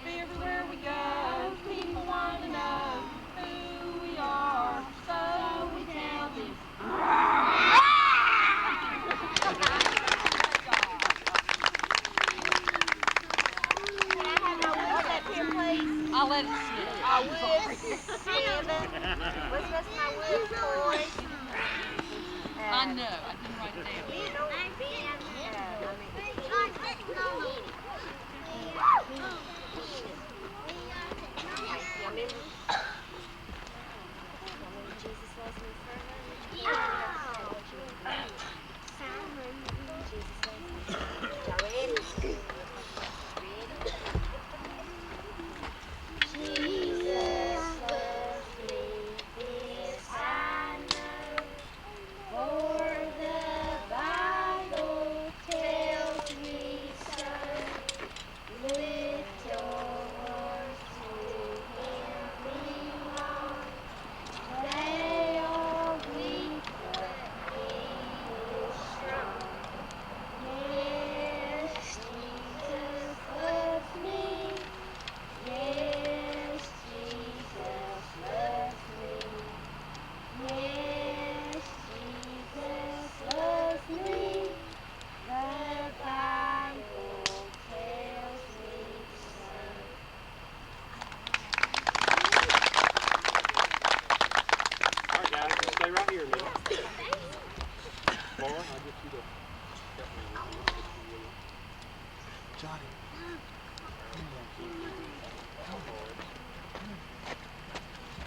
Everywhere we go, people want to know who we are, so we tell them. Can I have my whistle up here, please? I'll let it sit. I would, Steven. What's my whistle, Corey? I know. I didn't write it down.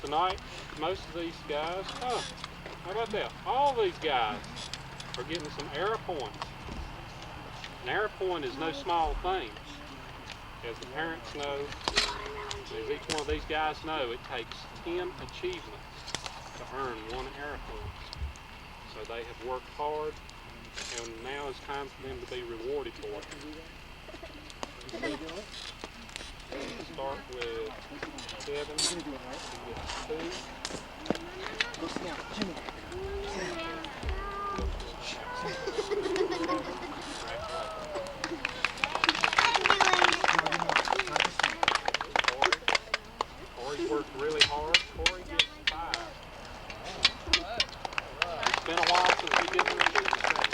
Tonight, most of these guys, how about that? All these guys are getting some error points. An error point is no small thing. As the parents know, as each one of these guys know, it takes 10 achievements to earn one error point. So they have worked hard, and now it's time for them to be rewarded for it. Start with Kevin. He gets 2. Corey's worked really hard. Corey gets 5. It's been a while since we did the achievement thing.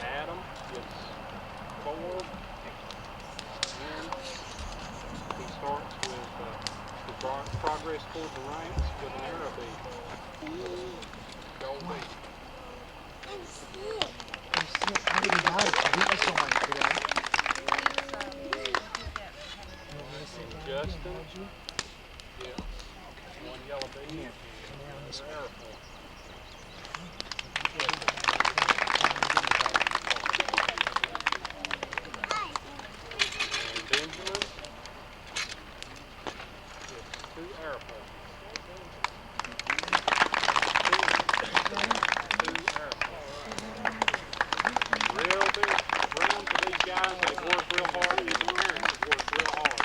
Adam gets 4. And he starts with the progress toward the ranks with an arrow bead. Gold bead. And Justin gets 1 yellow bead and an arrow point. And Benjamin gets 2 arrow points. 2 arrow points. Real big round for these guys. They've worked real hard, and the parents have worked real hard.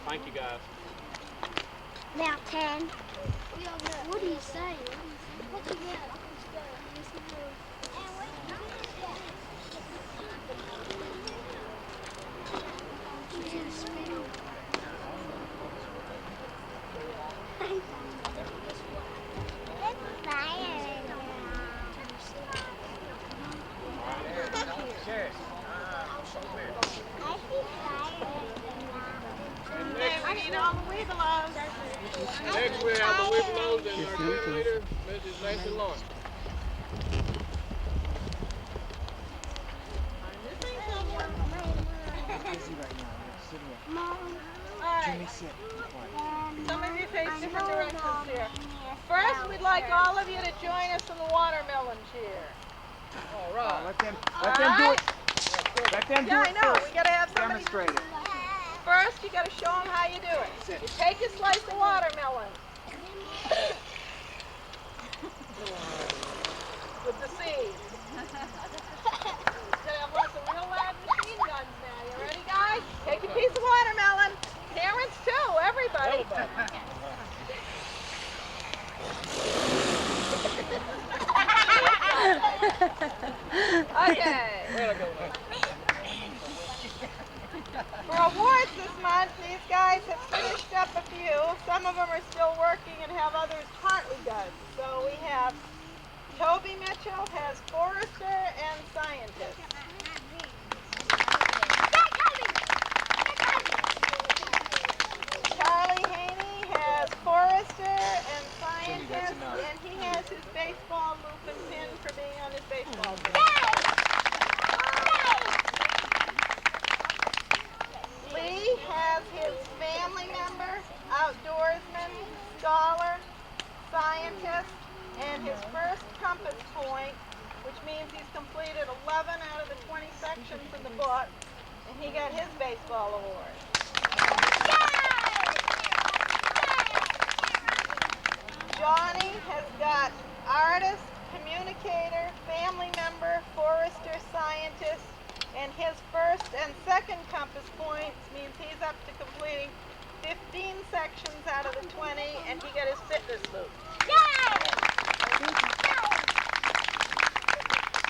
Thank you, guys. Now 10. What do you say? What do you get? Next we have the Whippelos and our cheerleader, Mrs. Nathan Lawrence. Some of you face different directions here. First, we'd like all of you to join us in the watermelon cheer. All right. Let them do it. Let them do Yeah, I it know. first. We gotta have somebody. Demonstrate it. First, you gotta show them how you do it. You take a slice of watermelon with the seed. We're gonna have lots of real loud machine guns now. You ready, For awards this month, these guys have finished up a few. Some of them are still working and have others partly done. So we have Toby Mitchell has Forester and Scientist. Charlie Haney has Forester and Scientist, and he has his baseball loop and pin for being on his baseball team. Lee has his family member, outdoorsman, scholar, scientist, and his first compass point, which means he's completed 11 out of the 20 sections in the book, and he got his baseball award. Johnny has got artist, communicator, family member, forester, scientist, and his first and second compass points means he's up to completing 15 sections out of the 20, and he got his fitness loop.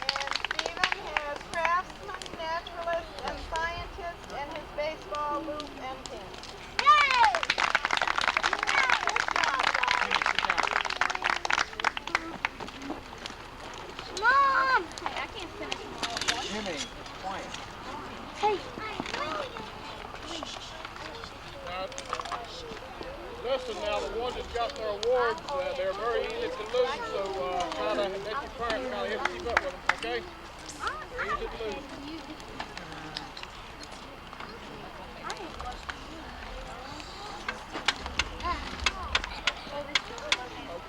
And Stephen has craftsman, naturalist, and scientist, and his baseball loop and pin. Mom! Hey, I can't finish them all at once. Jimmy, quiet. Hey. Listen now, the ones that got their awards, they're very easy to lose, so try to let your parents kind of help keep up with them, okay? They're easy to lose.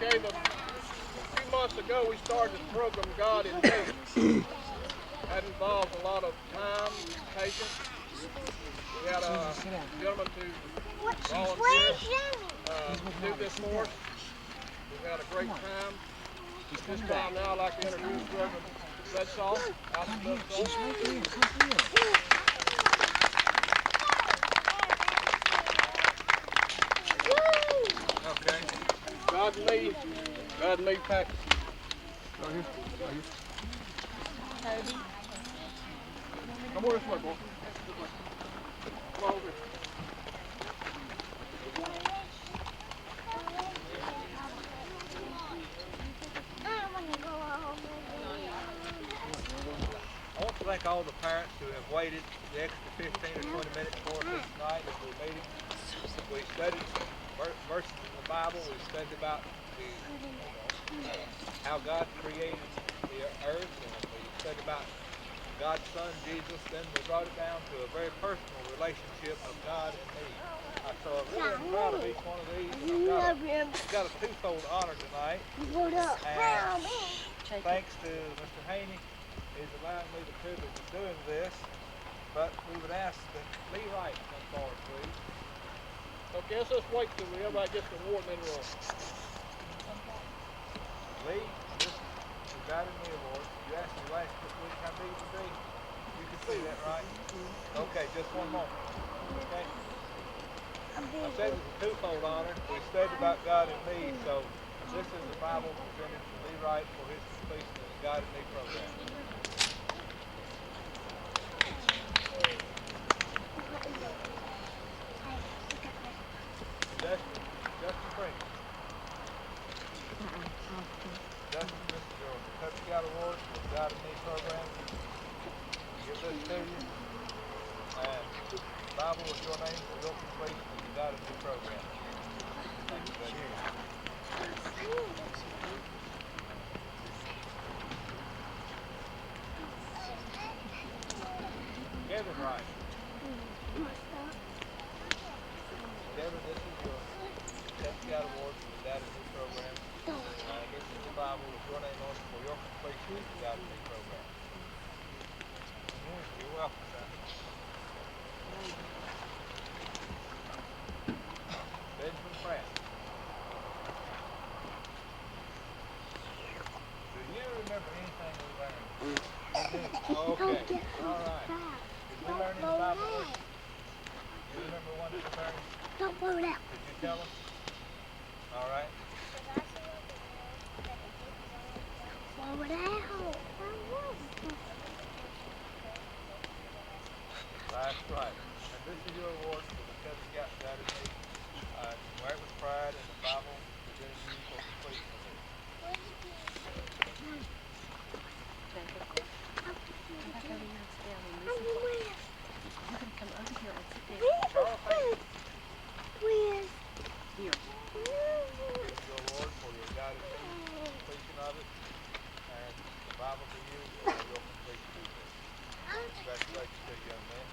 Okay, a few months ago we started the program God in Me. That involves a lot of time, patience. We had a gentleman to volunteer do this for us. We've had a great time. At this time now I'd like to introduce Reverend Bedsaw. Okay. God and me, Pat. Right here. Come over this way, boy. Come on over here. I want to thank all the parents who have waited the extra 15 or 20 minutes for us this night as we're meeting. We studied verses in the Bible. We studied about how God created the earth, and we studied about God's Son, Jesus. Then we brought it down to a very personal relationship of God and me. So I'm really proud of each one of these. I've got a twofold honor tonight. And thanks to Mr. Haney, he's allowing me the privilege of doing this. But we would ask that Lee Wright come forward, please. Okay, let's just wait till everybody gets the award and then we'll... Lee, this is the God in Me Award. You asked me last week how big it would be. You can see that, right? Okay, just one moment. Okay? I said it was a twofold honor. We studied about God and me, so this is the Bible presented to Lee Wright for his completion of the God and Me program. Justin Pringle. Justin, this is your Cub Scout Award for the God and Me program. Give this to you. And the Bible is your name for your completion of the God and Me program. Thank you, buddy. Kevin Wright. Kevin, this is your Cub Scout Award for the God and Me program. This is the Bible with your name on it for your completion of the God and Me program. You're welcome, son. Benjamin Pratt. Do you remember anything we learned? Okay, all right. Did we learn in the Bible? Do you remember one that we learned? Don't blow it out. Did you tell us? All right. Blow it out. That's right. And this is your award for the Cub Scouts that in me. Wear it with pride, and the Bible presenting you for completion of it. Charles, thank you. Here. This is your award for your guided me, completion of it, and the Bible to you for your completion of it. Congratulations to you, young man.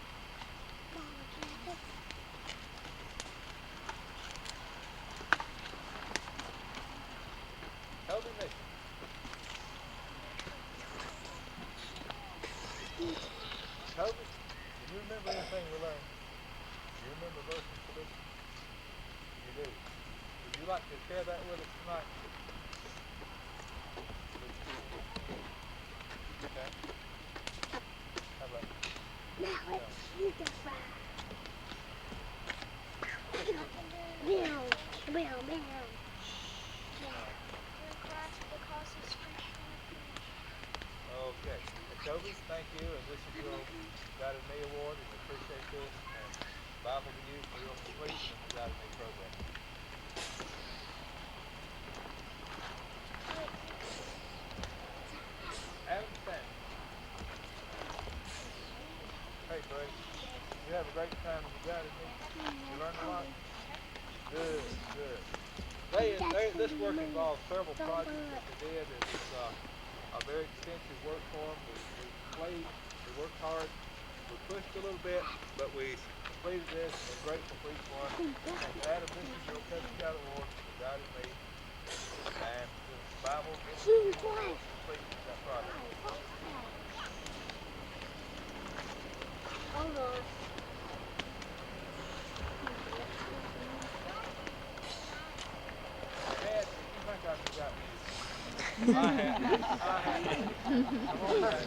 Toby Mission. Toby, do you remember anything we learned? Do you remember verses for this? You do. Would you like to share that with us tonight? Okay. How about Now it's you can fry. Meow, meow, meow. Okay. Toby, thank you, and this is your Guided Me Award, and we appreciate this, and Bible to you for your completion of the Guided Me program. Adam Stanton. Hey, buddy. You have a great time with the Guided Me? You learned a lot? Good, good. This work involves several projects that we did, and it's a very extensive work for them. We played, we worked hard, we pushed a little bit, but we completed this, and we're grateful for each one. And Adam, this is your Cub Scout Award for Guided Me, and the Bible gives you completion of that project. Hold on. Dad, you think I forgot you? I had. Come on, Dad.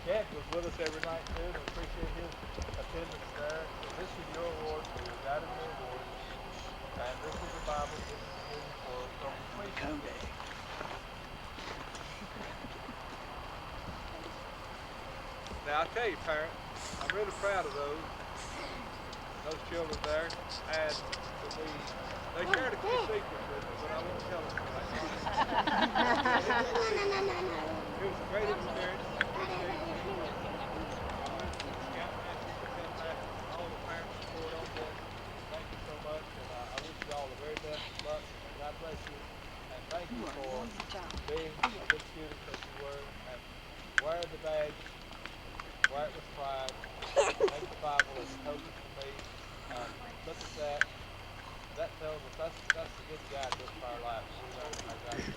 Dad was with us every night too, and we appreciate his attendance there. So this is your award for your Guided Me Award, and this is the Bible given to you for completion. Now I tell you, parents, I'm really proud of those children there, and they shared a few secrets with me, but I won't tell them tonight. It was a great experience. I appreciate you, Scoutmasters, Scoutmasters, all the parents support on this. Thank you so much, and I wish you all the very best of luck. God bless you, and thank you for being a good student that you were, and wear the badge, wear it with pride, make the Bible as Toby for me. Look at that. That tells us that's a good guide book for our life. We learn our guide book.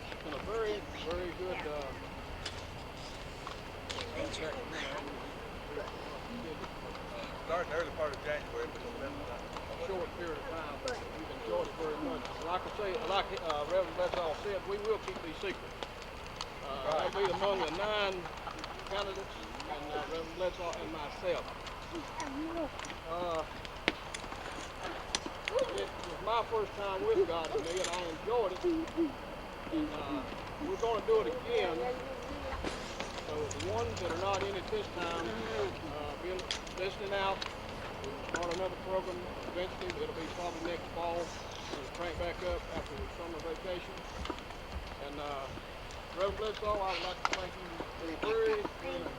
It's been a very, very good starting the early part of January, but it's been a short period of time. We've enjoyed it very much. Like I say, like Reverend Bethel said, we will keep these secrets. I'll be among the 9 candidates, and Reverend Bledsoe and myself. It was my first time with God and me, and I enjoyed it. And we're going to do it again. So the ones that are not in it this time, been listening out. We'll start another program eventually. It'll be probably next fall. We'll crank back up after the summer vacation. And Reverend Bledsoe, I would like to thank you very, very much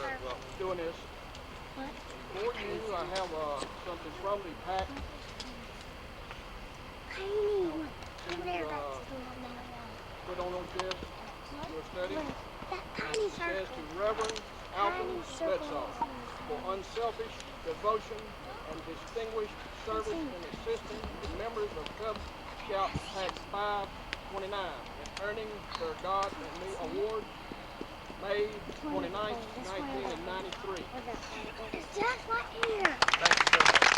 for doing this. For you, I have something from the pack. Put on those desks. Your study. It says to Reverend Alvin Bledsoe for unselfish devotion and distinguished service in assisting the members of Cub Scout Pack 529 in earning their God and Me Award, May 29th, 1993. It's just right here. Thank you so much.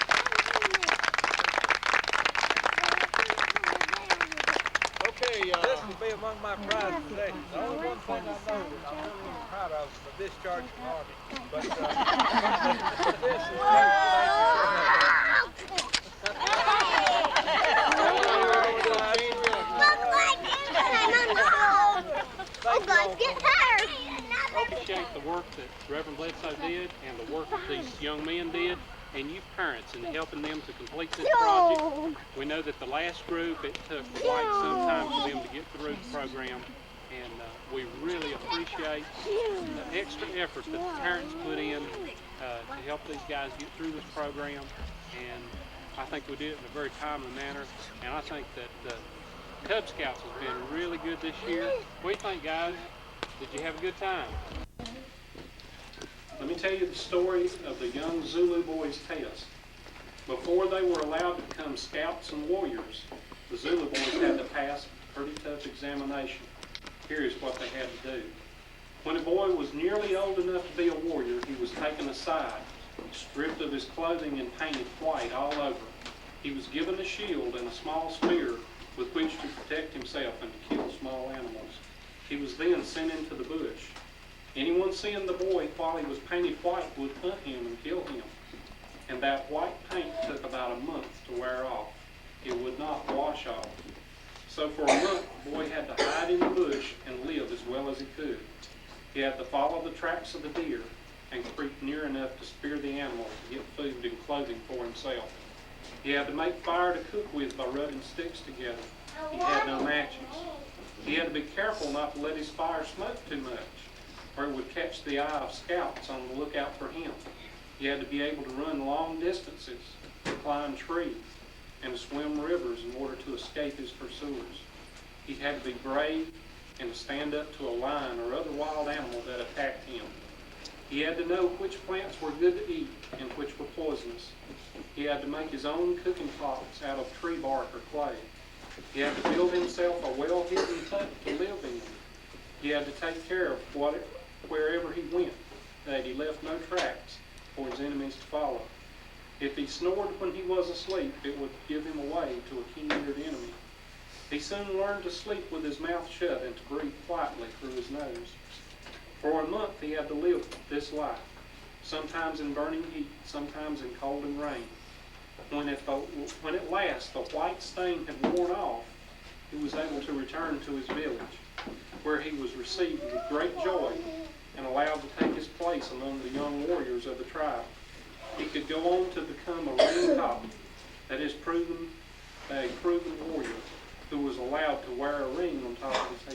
Okay, this will be among my prizes today. The only one thing I know that I'm really proud of of the discharged from Army. But this is Oh, God, get hurt! Appreciate the work that Reverend Bledsoe did and the work that these young men did and you parents in helping them to complete this project. We know that the last group, it took quite some time for them to get through the program, and we really appreciate the extra effort that the parents put in to help these guys get through this program, and I think we did it in a very timely manner, and I think that the Cub Scouts has been really good this year. What do you think, guys? Did you have a good time? Let me tell you the story of the young Zulu boys' test. Before they were allowed to become scouts and warriors, the Zulu boys had to pass a pretty tough examination. Here is what they had to do. When a boy was nearly old enough to be a warrior, he was taken aside, stripped of his clothing and painted white all over. He was given a shield and a small spear with which to protect himself and to kill small animals. He was then sent into the bush. Anyone seeing the boy while he was painted white would hunt him and kill him. And that white paint took about a month to wear off. It would not wash off. So for a month, the boy had to hide in the bush and live as well as he could. He had to follow the tracks of the deer and creep near enough to spear the animal to get food and clothing for himself. He had to make fire to cook with by rubbing sticks together. He had no matches. He had to be careful not to let his fire smoke too much, or it would catch the eye of scouts on the lookout for him. He had to be able to run long distances, to climb trees, and to swim rivers in order to escape his pursuers. He had to be brave and to stand up to a lion or other wild animal that attacked him. He had to know which plants were good to eat and which were poisonous. He had to make his own cooking pots out of tree bark or clay. He had to build himself a well-hidden hut to live in. He had to take care of wherever he went, that he left no tracks for his enemies to follow. If he snored when he was asleep, it would give him away to a keen-eared enemy. He soon learned to sleep with his mouth shut and to breathe quietly through his nose. For a month he had to live this life, sometimes in burning heat, sometimes in cold and rain. When at last the white stain had worn off, he was able to return to his village, where he was received with great joy and allowed to take his place among the young warriors of the tribe. He could go on to become a ring cop, that is, a proven warrior who was allowed to wear a ring on top of his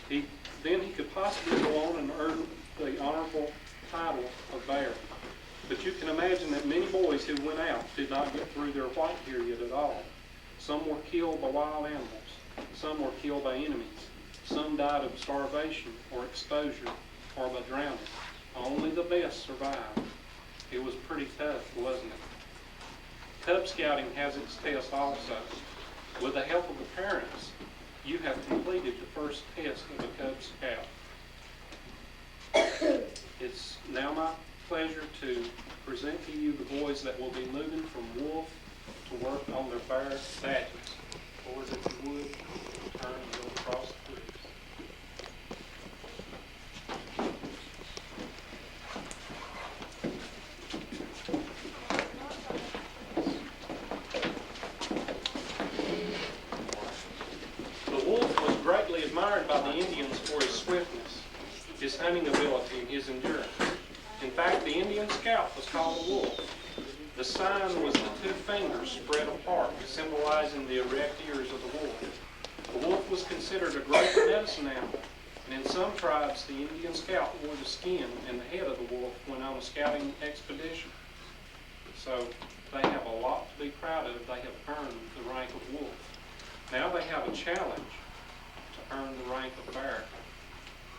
head. Then he could possibly go on and earn the honorable title of bear. But you can imagine that many boys who went out did not get through their white period at all. Some were killed by wild animals. Some were killed by enemies. Some died of starvation or exposure or by drowning. Only the best survived. It was pretty tough, wasn't it? Cub Scouting has its test also. With the help of the parents, you have completed the first test of a Cub Scout. It's now my pleasure to present to you the boys that will be moving from wolf to work on their bear badges. Boys, if you would, turn and go across the bridge. The wolf was greatly admired by the Indians for his swiftness, his hunting ability, and his endurance. In fact, the Indian scout was called a wolf. The sign was the two fingers spread apart, symbolizing the erect ears of the wolf. The wolf was considered a great medicine animal, and in some tribes, the Indian scout wore the skin and the head of the wolf when on a scouting expedition. So they have a lot to be proud of. They have earned the rank of wolf. Now they have a challenge to earn the rank of bear.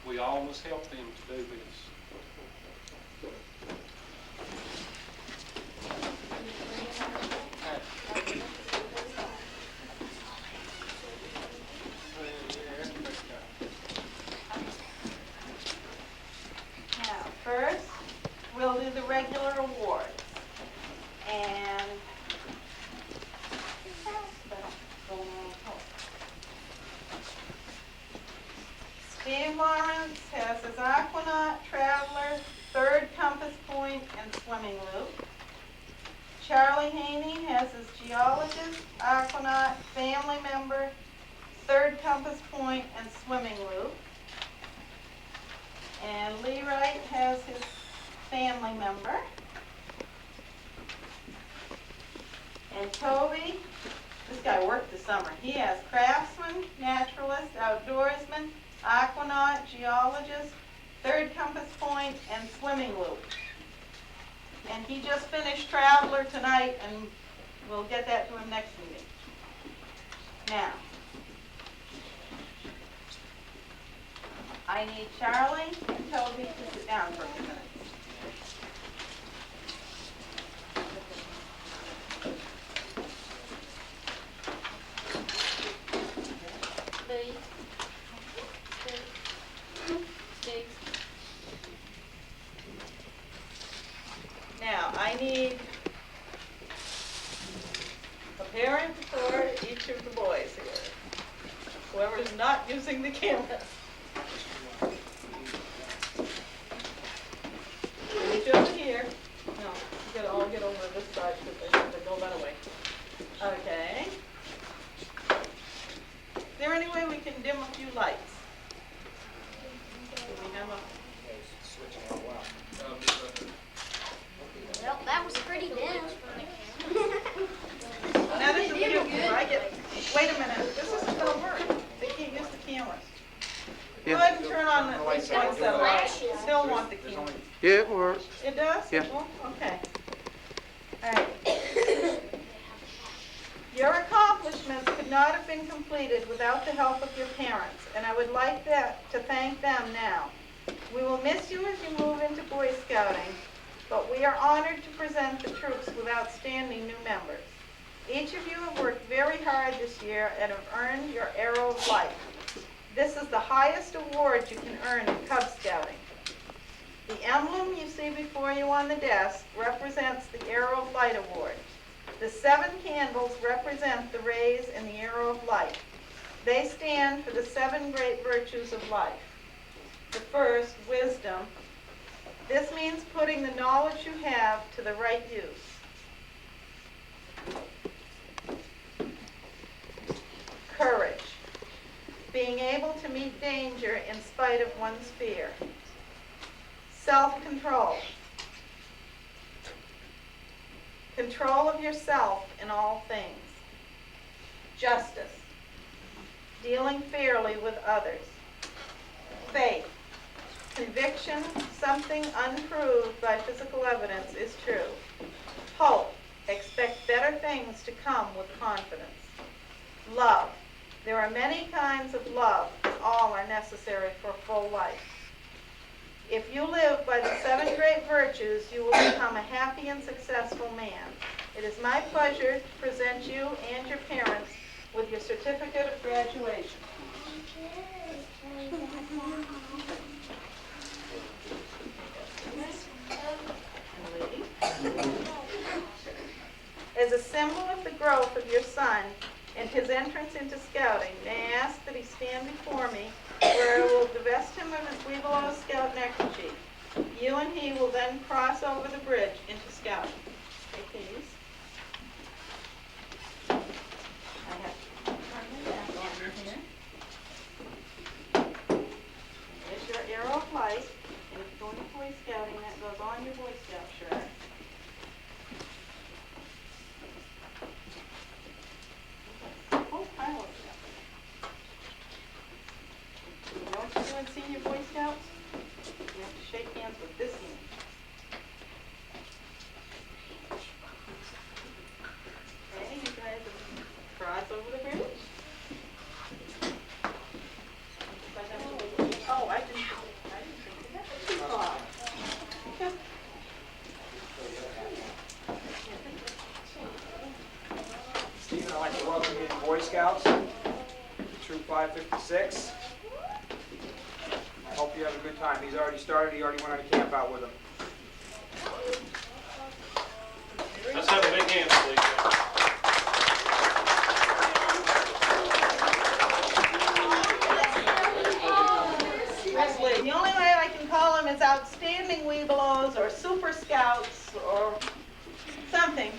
We all must help them to do this. Now, first, we'll do the regular awards. And Steve Lawrence has his Aquanaut Haney has his geologist, aquanaut, family member, third compass point, and swimming loop. And Lee Wright has his family member. And Toby, this guy worked this summer. He has craftsman, naturalist, outdoorsman, aquanaut, geologist, third compass point, and swimming loop. And he just finished Traveler tonight, and we'll get that to him next meeting. Now, I need Charlie and Toby to sit down for a few minutes. Now, I need a parent for each of the boys here. Whoever's not using the camera. Each over here. No, you gotta all get over this side because they go that way. Okay. Is there any way we can dim a few lights? Do we have a... Well, that was pretty dim. Now this is beautiful. Wait a minute. This isn't going to work. They can't use the cameras. Go ahead and turn on at least one set of lights. Still want the camera. Yeah, it works. It does? Yeah. Oh, okay. All right. Your accomplishments could not have been completed without the help of your parents, and I would like to thank them now. We will miss you as you move into Boy Scouting, but we are honored to present the troops with outstanding new members. Each of you have worked very hard this year and have earned your Arrow of Life. This is the highest award you can earn in Cub Scouting. The emblem you see before you on the desk represents the Arrow of Light Award. The 7 candles represent the rays in the Arrow of Light. They stand for the 7 great virtues of life. The first, wisdom. This means putting the knowledge you have to the right use. Courage. Being able to meet danger in spite of one's fear. Self-control. Control of yourself in all things. Justice. Dealing fairly with others. Faith. Conviction, something unproved by physical evidence, is true. Hope. Expect better things to come with confidence. Love. There are many kinds of love, and all are necessary for a full life. If you live by the 7 great virtues, you will become a happy and successful man. It is my pleasure to present you and your parents with your certificate of graduation. As a symbol of the growth of your son and his entrance into scouting, may I ask that he stand before me, where I will divest him of his Webelow Scout neckerchief. You and he will then cross over the bridge into scouting. Okay, please. I have to turn my back on you here. There's your Arrow of Light, and if you're going to Boy Scouting, that goes on your Boy Scout shirt. You know what you do in Senior Boy Scouts? You have to shake hands with this hand. Okay, you guys cross over the bridge. Oh, I didn't think that was too far. Stephen, I'd like to welcome you to Boy Scouts, Troop 556. I hope you have a good time. He's already started. He already went on a camp out with him. Let's have a big hand, please. The only way I can call them is outstanding Webelows or super scouts or something.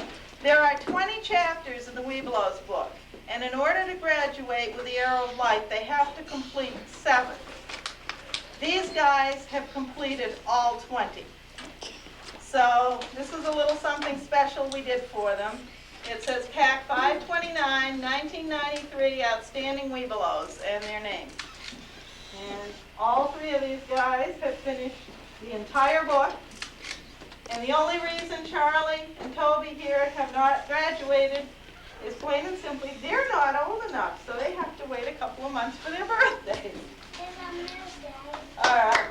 There are 20 chapters in the Webelos book, and in order to graduate with the Arrow of Life, they have to complete 7. These guys have completed all 20. So this is a little something special we did for them. It says PAC 529, 1993, Outstanding Webelos, and their names. And all 3 of these guys have finished the entire book. And the only reason Charlie and Toby here have not graduated is plain and simply they're not old enough, so they have to wait a couple of months for their birthdays. All right.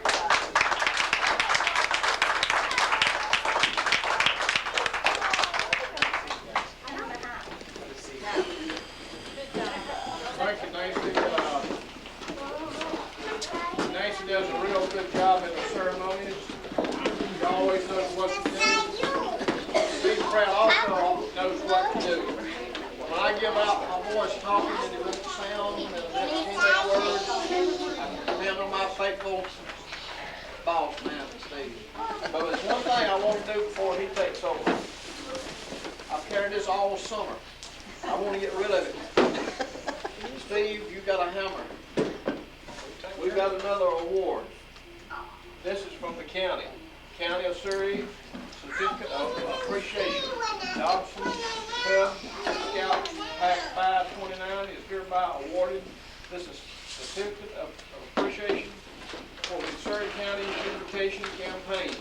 Thank you, Nancy. Nancy does a real good job in the ceremonies. She always knows what to do. Steve Pratt also knows what to do. When I give out my voice talking and it won't sound and it doesn't words, I depend on my faithful boss man, Steve. But there's one thing I want to do before he takes over. I've carried this all summer. I want to get rid of it. Steve, you got a hammer. We've got another award. This is from the county. County of Surrey Certificate of Appreciation. Dobson Cub Scouts PAC 529 is hereby awarded. This is Certificate of Appreciation for the Surrey County Beautification Campaign.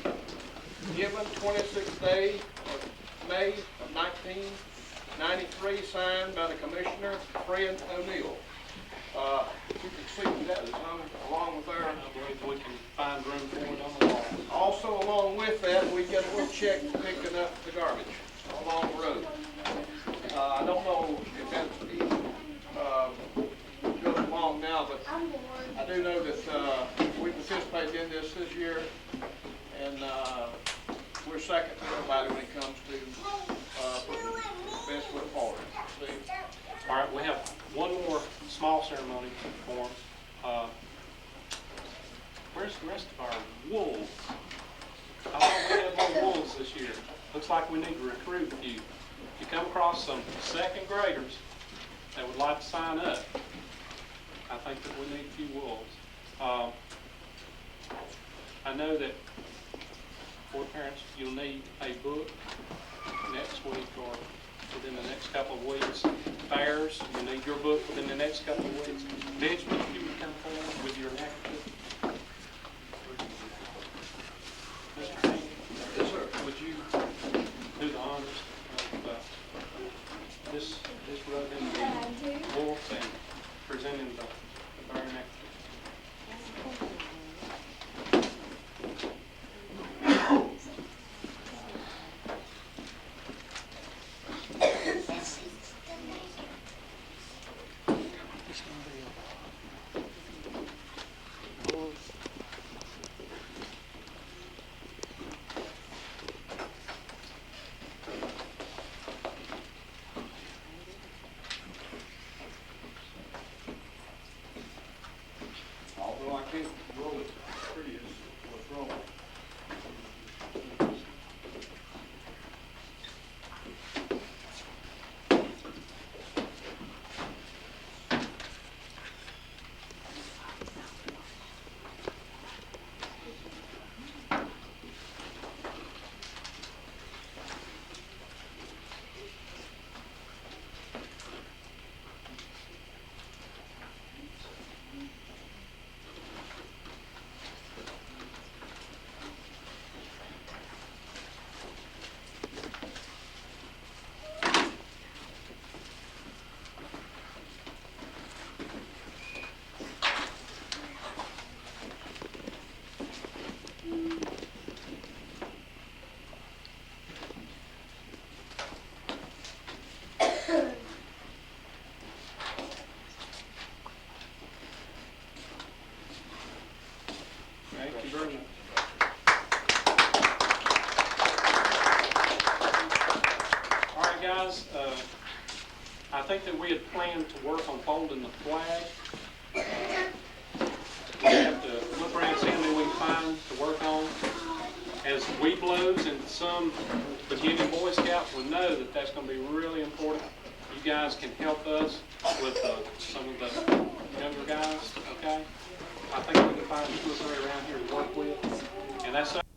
Given 26th day of May of 1993, signed by the Commissioner, Fred O'Neill. You can see that is along with our. I believe we can find room for it on the wall. Also, along with that, we get a little check for picking up the garbage along the road. I don't know if that goes along now, but I do know that we participated in this year, and we're second to nobody when it comes to putting the best foot forward. Steve? All right, we have one more small ceremony to perform. Where's the rest of our wolves? I thought we had more wolves this year. Looks like we need to recruit a few. If you come across some second graders that would like to sign up, I think that we need a few wolves. I know that for parents, you'll need a book next week or within the next couple of weeks. Fairs, you need your book within the next couple of weeks. Benjamin, if you would come forward with your necklace. Mr. King, Yes, sir. would you do the honors of this rugged the wolf and presenting the bear necklace? Although I can't roll it pretty as what's wrong. Thank you very much. All right, guys. I think that we had planned to work on folding the flag. We have to look around and see how many we can find to work on. as Webelos and some beginning Boy Scouts will know that that's going to be really important. You guys can help us with some of the younger guys, okay? I think we can find 2 or 3 around here to work with, and that's